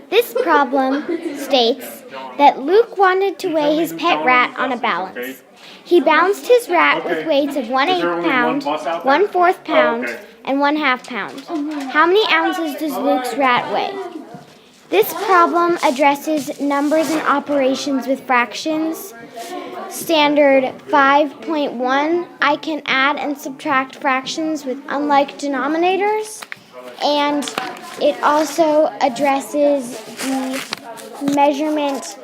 This problem states that Luke wanted to weigh his pet rat on a balance. He balanced his rat with weights of 1/8 pound, 1/4 pound, and 1/2 pound. How many ounces does Luke's rat weigh? This problem addresses numbers and operations with fractions. Standard 5.1, I can add and subtract fractions with unlike denominators. And it also addresses the measurement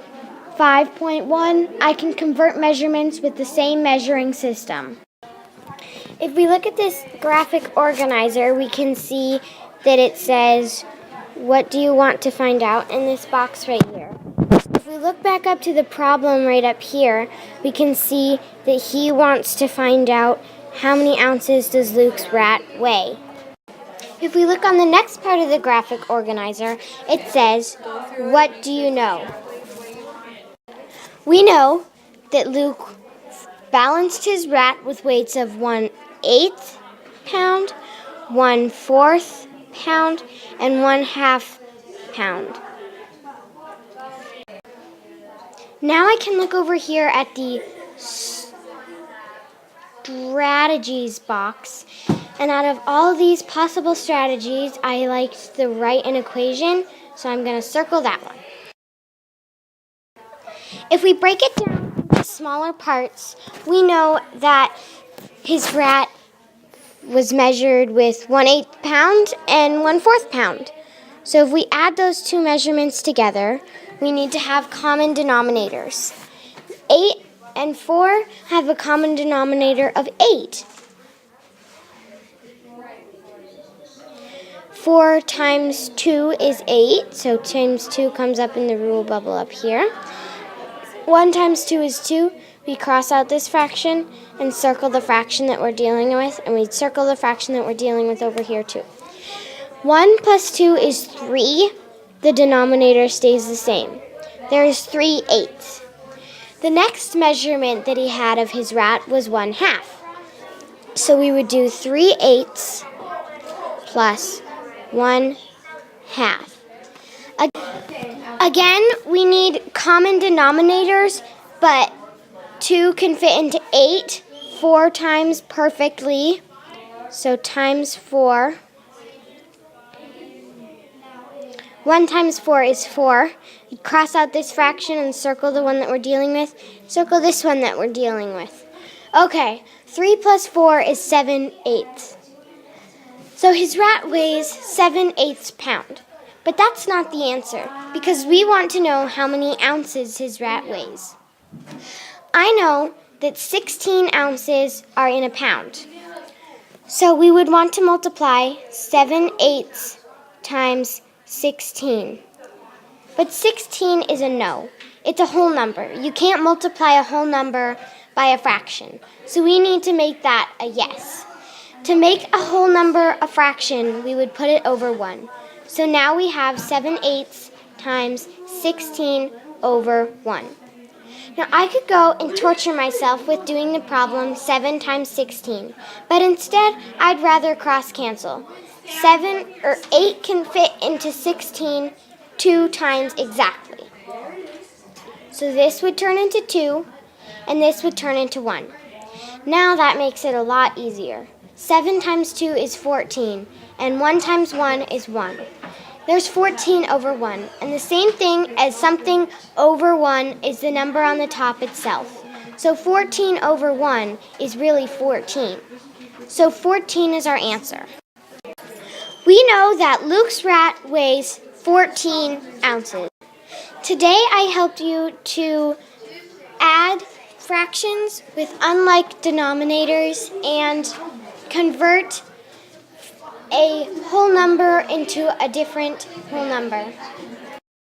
5.1. I can convert measurements with the same measuring system. If we look at this graphic organizer, we can see that it says, what do you want to find out, in this box right here. If we look back up to the problem right up here, we can see that he wants to find out how many ounces does Luke's rat weigh. If we look on the next part of the graphic organizer, it says, what do you know? We know that Luke balanced his rat with weights of 1/8 pound, 1/4 pound, and 1/2 pound. Now I can look over here at the strategies box, and out of all these possible strategies, I liked the write an equation, so I'm going to circle that one. If we break it down into smaller parts, we know that his rat was measured with 1/8 pound and 1/4 pound. So if we add those two measurements together, we need to have common denominators. 8 and 4 have a common denominator of 8. 4 times 2 is 8, so times 2 comes up in the rule bubble up here. 1 times 2 is 2. We cross out this fraction and circle the fraction that we're dealing with, and we circle the fraction that we're dealing with over here too. 1 plus 2 is 3. The denominator stays the same. There is 3/8. The next measurement that he had of his rat was 1/2. So we would do 3/8 plus 1/2. Again, we need common denominators, but 2 can fit into 8 4 times perfectly. So times 4. 1 times 4 is 4. We cross out this fraction and circle the one that we're dealing with. Circle this one that we're dealing with. Okay, 3 plus 4 is 7/8. So his rat weighs 7/8 pound. But that's not the answer, because we want to know how many ounces his rat weighs. I know that 16 ounces are in a pound. So we would want to multiply 7/8 times 16. But 16 is a no. It's a whole number. You can't multiply a whole number by a fraction. So we need to make that a yes. To make a whole number a fraction, we would put it over 1. So now we have 7/8 times 16 over 1. Now I could go and torture myself with doing the problem 7 times 16, but instead I'd rather cross cancel. 8 can fit into 16 2 times exactly. So this would turn into 2, and this would turn into 1. Now that makes it a lot easier. 7 times 2 is 14, and 1 times 1 is 1. There's 14 over 1, and the same thing as something over 1 is the number on the top itself. So 14 over 1 is really 14. So 14 is our answer. We know that Luke's rat weighs 14 ounces. Today I helped you to add fractions with unlike denominators and convert a whole number into a different whole number.